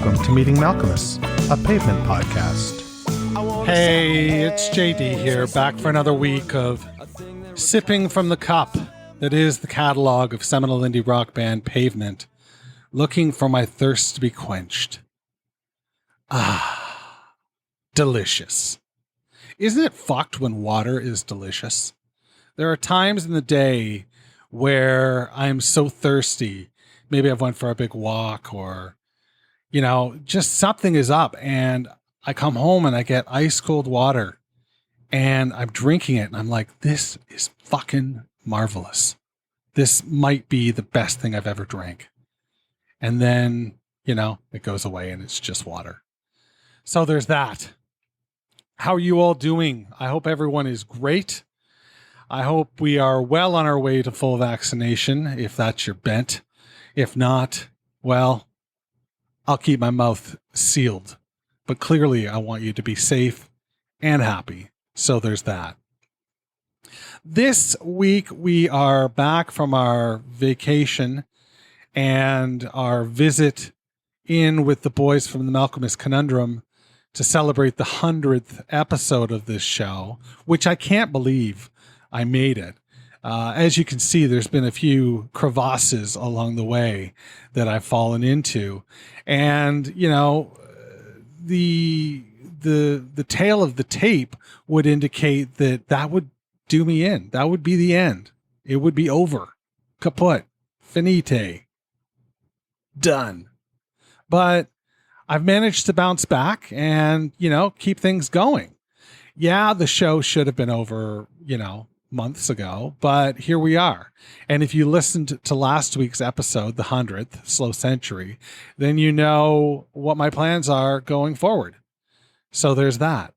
welcome to Meeting Malcolmus, a pavement podcast. Hey, it's JD here, back for another week of sipping from the cup that is the catalog of seminal indie rock band Pavement, looking for my thirst to be quenched. Ah, delicious. Isn't it fucked when water is delicious? There are times in the day where I'm so thirsty. Maybe I've went for a big walk or, just something is up and I come home and I get ice cold water and I'm drinking it and I'm like, this is fucking marvelous. This might be the best thing I've ever drank. And then, it goes away and it's just water. So there's that. How are you all doing? I hope everyone is great. I hope we are well on our way to full vaccination, if that's your bent. If not, well, I'll keep my mouth sealed. But clearly, I want you to be safe and happy. So there's that. This week, we are back from our vacation and our visit in with the boys from the Malcolmus Conundrum to celebrate the 100th episode of this show, which I can't believe I made it. As you can see, there's been a few crevasses along the way that I've fallen into. And, the tail of the tape would indicate that would do me in. That would be the end. It would be over. Kaput. Finite. Done. But I've managed to bounce back and, keep things going. Yeah, the show should have been over, months ago, but here we are. And if you listened to last week's episode, the 100th, Slow Century, then you know what my plans are going forward. So there's that.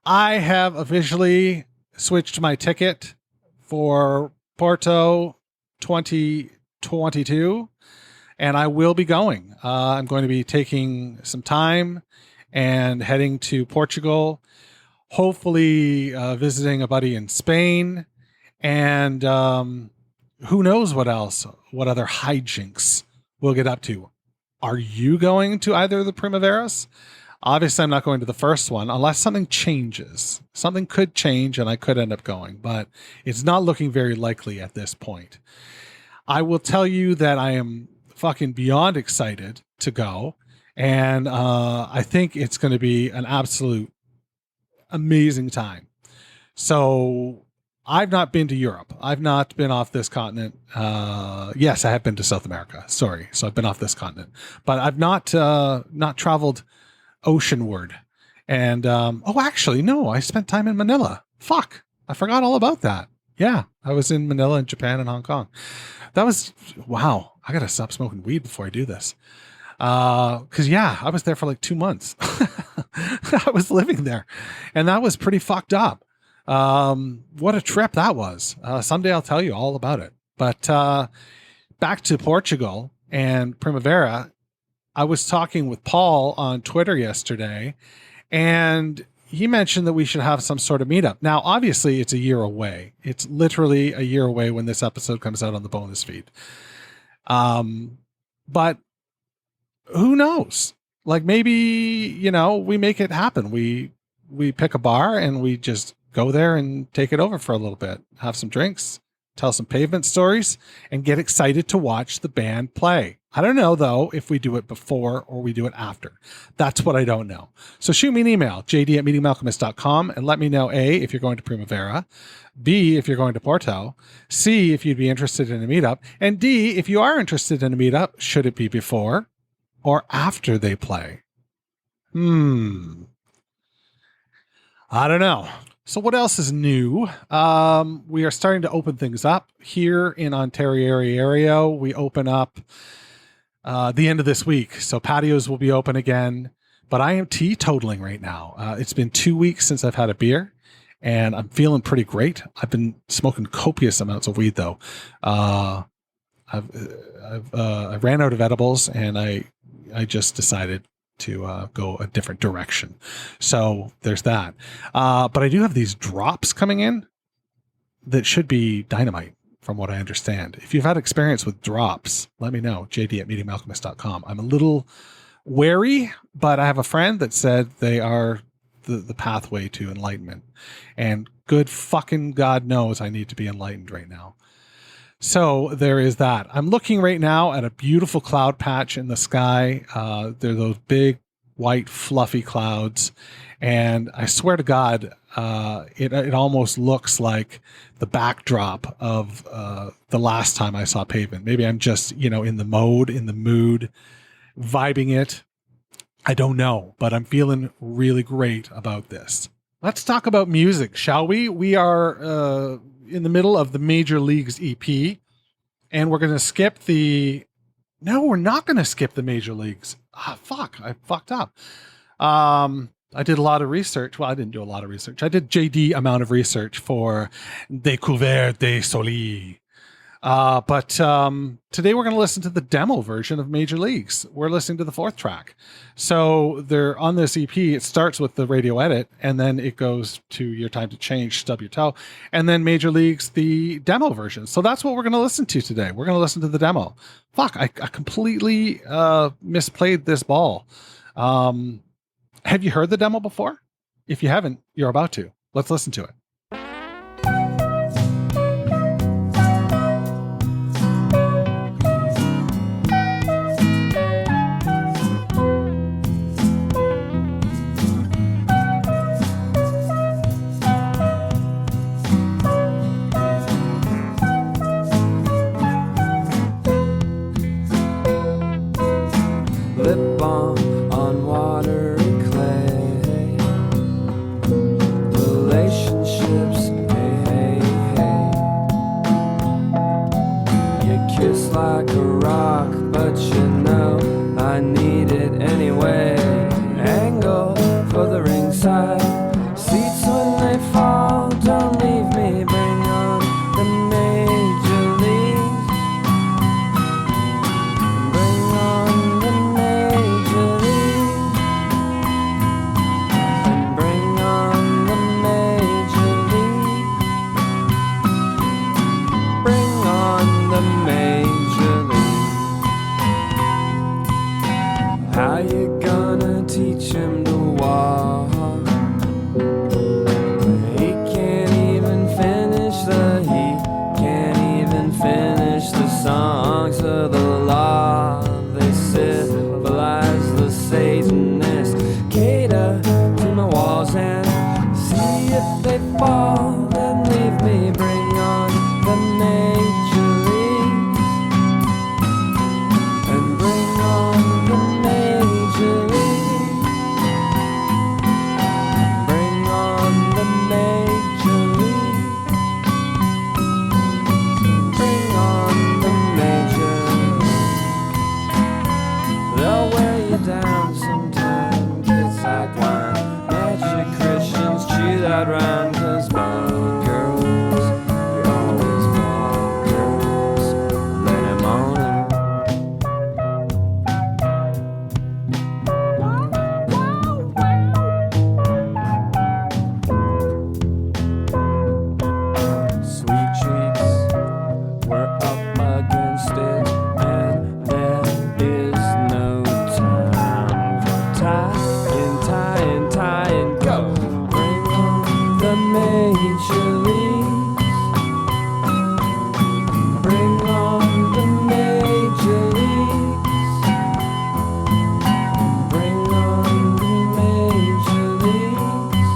I have officially switched my ticket for Porto 2022, and I will be going. I'm going to be taking some time and heading to Portugal, hopefully visiting a buddy in Spain, and who knows what else, what other hijinks we'll get up to. Are you going to either of the Primaveras? Obviously, I'm not going to the first one unless something changes. Something could change and I could end up going, but it's not looking very likely at this point. I will tell you that I am fucking beyond excited to go, and I think it's going to be an absolute amazing time. So I've not been to Europe. I've not been off this continent. Yes, I have been to South America. Sorry. So I've been off this continent, but I've not traveled oceanward. And, actually, no, I spent time in Manila. Fuck. I forgot all about that. Yeah. I was in Manila and Japan and Hong Kong. Wow. I got to stop smoking weed before I do this. I was there for like 2 months. I was living there and that was pretty fucked up. What a trip that was. Someday I'll tell you all about it, but, back to Portugal and Primavera. I was talking with Paul on Twitter yesterday and he mentioned that we should have some sort of meetup. Now, obviously it's a year away. It's literally a year away when this episode comes out on the bonus feed. But who knows? Like maybe, we make it happen. We pick a bar and we just go there and take it over for a little bit, have some drinks, tell some Pavement stories, and get excited to watch the band play. I don't know, though, if we do it before or we do it after. That's what I don't know. So shoot me an email, jd@meetingmalcolmus.com, and let me know, A, if you're going to Primavera, B, if you're going to Porto, C, if you'd be interested in a meetup, and D, if you are interested in a meetup, should it be before or after they play? I don't know. So what else is new? We are starting to open things up here in Ontario area. We open up the end of this week. So patios will be open again, but I am teetotaling right now. It's been 2 weeks since I've had a beer and I'm feeling pretty great. I've been smoking copious amounts of weed though. I ran out of edibles and I just decided to go a different direction. So there's that. But I do have these drops coming in that should be dynamite from what I understand. If you've had experience with drops, let me know. JD@meetingmalcolmus.com. I'm a little wary, but I have a friend that said they are the pathway to enlightenment. And good fucking God knows I need to be enlightened right now. So there is that. I'm looking right now at a beautiful cloud patch in the sky. They're those big, white, fluffy clouds. And I swear to God, it almost looks like the backdrop of the last time I saw Pavement. Maybe I'm just, in the mood, vibing it. I don't know, but I'm feeling really great about this. Let's talk about music, shall we? We are in the middle of the Major Leagues EP, and we're going to skip the... No, we're not going to skip the Major Leagues. Fuck, I fucked up. I did a lot of research. Well, I didn't do a lot of research. I did JD amount of research for Découverte des Solis. But today we're going to listen to the demo version of Major Leagues. We're listening to the 4th track. So they're on this EP. It starts with the radio edit, and then it goes to Your Time to Change, Stub Your Toe, and then Major Leagues, the demo version. So that's what we're going to listen to today. We're going to listen to the demo. Fuck, I completely misplayed this ball. Have you heard the demo before? If you haven't, you're about to. Let's listen to it. Lip balm on watery clay, relationships, hey, hey, hey. You kiss like a rock, but you know I need it anyway. Angle for the ringside seats when they fall. Don't leave me, bring on the Major Leagues. Bring on the Major Leagues. And bring on the Major Leagues. Bring on the Major Leagues. How you gonna teach him to walk? He can't even finish the songs of the law. They civilize the Satanists, cater to my walls and see if they fall. Then leave me, bring on the Major Leagues. And bring on the Major Leagues. Bring on the Major Leagues. Bring on the Major Leagues. They'll wear you down sometime. Kids like wine, magic Christians chew that rhyme. 'Cause bad girls, you're always bad girls. Let 'em own 'em. Sweet cheeks, we're up against it, and there is no time for tie and go. Bring on the Major Leagues. Bring on the Major Leagues. Bring on the Major Leagues.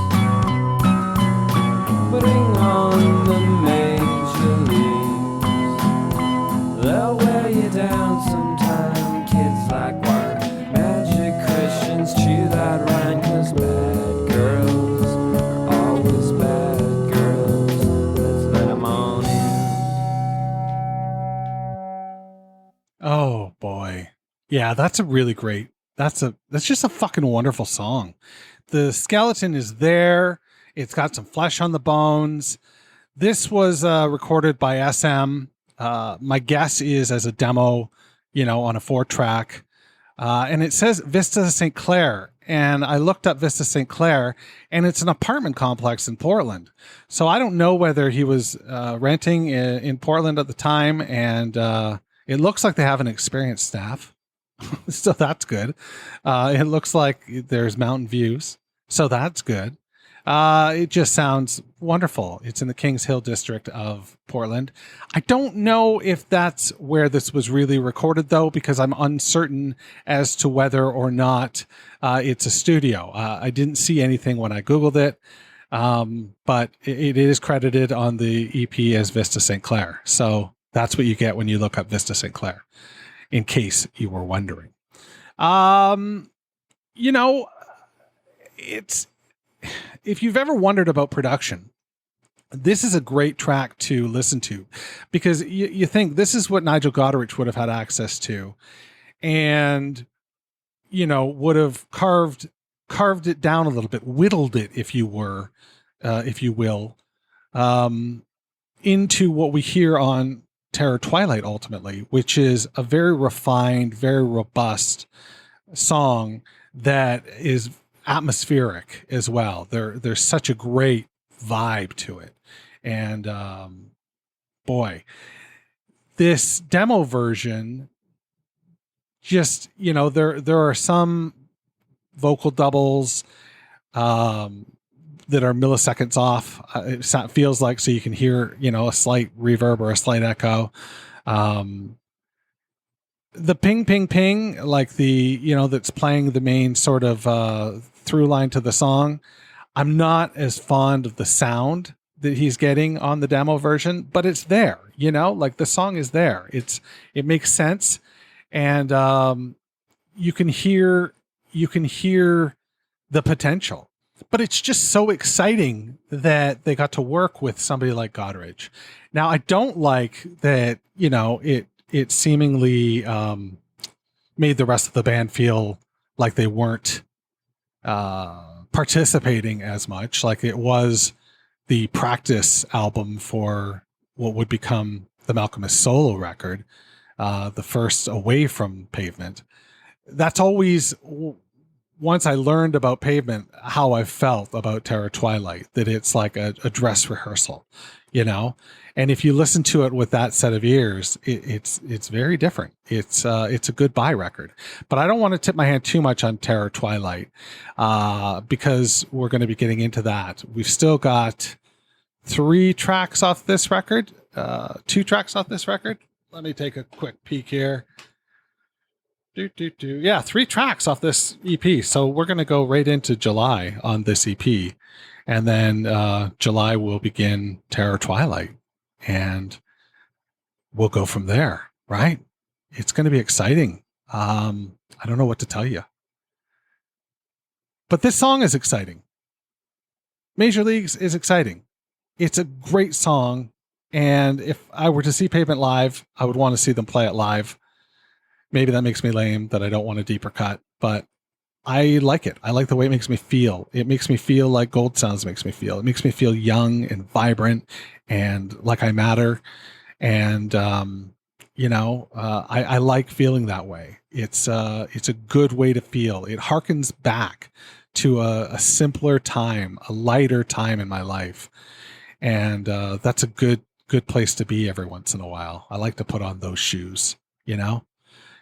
Bring on the Major Leagues. They'll wear you down sometime. Kids like wine, magic Christians chew that rhyme. 'Cause bad girls are always bad girls. Let's let 'em on in. Oh boy. Yeah, that's a really great. That's just a fucking wonderful song. The skeleton is there. It's got some flesh on the bones. This was recorded by SM. My guess is as a demo, on a 4-track. And it says Vista St. Clair. And I looked up Vista St. Clair, and it's an apartment complex in Portland. So I don't know whether he was renting in Portland at the time. And it looks like they have an experienced staff. So that's good. It looks like there's mountain views. So that's good. It just sounds wonderful. It's in the Kings Hill district of Portland. I don't know if that's where this was really recorded, though, because I'm uncertain as to whether or not it's a studio. I didn't see anything when I Googled it, but it is credited on the EP as Vista St. Clair. So that's what you get when you look up Vista St. Clair, in case you were wondering. It's, if you've ever wondered about production, this is a great track to listen to, because you think this is what Nigel Godrich would have had access to, and would have carved it down a little bit, whittled it, if you will, into what we hear on Terror Twilight ultimately, which is a very refined, very robust song that is atmospheric as well. There's such a great vibe to it. And boy, this demo version, just, there are some vocal doubles that are milliseconds off. It feels like, so you can hear, a slight reverb or a slight echo. The ping, ping, ping, like that's playing the main sort of through line to the song. I'm not as fond of the sound that he's getting on the demo version, but it's there, like the song is there. It makes sense. And you can hear the potential, but it's just so exciting that they got to work with somebody like Godrich. Now, I don't like that, it seemingly made the rest of the band feel like they weren't participating as much. Like it was the practice album for what would become the Malcolmist solo record, the first away from Pavement. That's always, once I learned about Pavement, how I felt about Terror Twilight, that it's like a dress rehearsal, And if you listen to it with that set of ears, it's very different. It's a goodbye record. But I don't want to tip my hand too much on Terror Twilight, because we're going to be getting into that. We've still got 3 tracks off this record, 2 tracks off this record. Let me take a quick peek here. Yeah, 3 tracks off this EP. So we're going to go right into July on this EP. And then July will begin Terror Twilight. And we'll go from there, right? It's going to be exciting. I don't know what to tell you. But this song is exciting. Major Leagues is exciting. It's a great song. And if I were to see Pavement live, I would want to see them play it live. Maybe that makes me lame, that I don't want a deeper cut, but I like it. I like the way it makes me feel. It makes me feel like Gold Sounds makes me feel. It makes me feel young and vibrant and like I matter. And, I like feeling that way. It's a good way to feel. It harkens back to a simpler time, a lighter time in my life. And that's a good place to be every once in a while. I like to put on those shoes,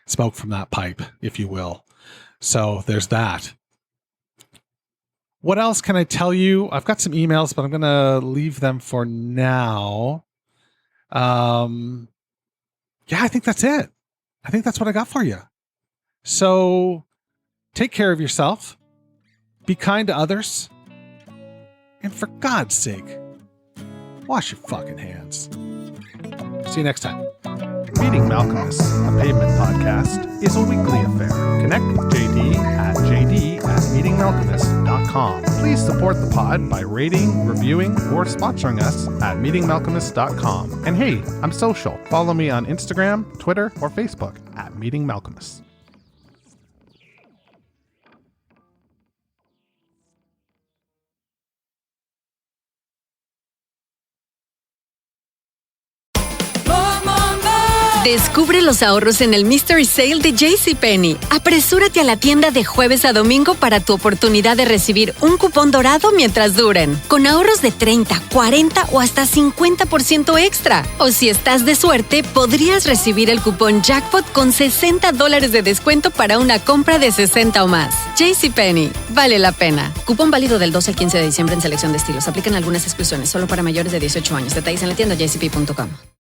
smoke from that pipe, if you will. So there's that. What else can I tell you? I've got some emails, but I'm going to leave them for now. Yeah, I think that's it. I think that's what I got for you. So take care of yourself. Be kind to others. And for God's sake, wash your fucking hands. See you next time. Meeting Malcolmus, a Pavement podcast, is a weekly affair. Connect with JD at jd@meetingmalcolmus.com. Please support the pod by rating, reviewing, or sponsoring us at meetingmalcolmus.com. And hey, I'm social. Follow me on Instagram, Twitter, or Facebook at Meeting Malcolmus. More, more, more. Descubre los ahorros en el Mystery Sale de JCPenney. Apresúrate a la tienda de jueves a domingo para tu oportunidad de recibir un cupón dorado mientras duren, con ahorros de 30, 40 o hasta 50% extra. O si estás de suerte, podrías recibir el cupón Jackpot con $60 de descuento para una compra de 60 o más. JCPenney, vale la pena. Cupón válido del 12 al 15 de diciembre en selección de estilos. Aplican algunas exclusiones, solo para mayores de 18 años. Detalles en la tienda jcp.com.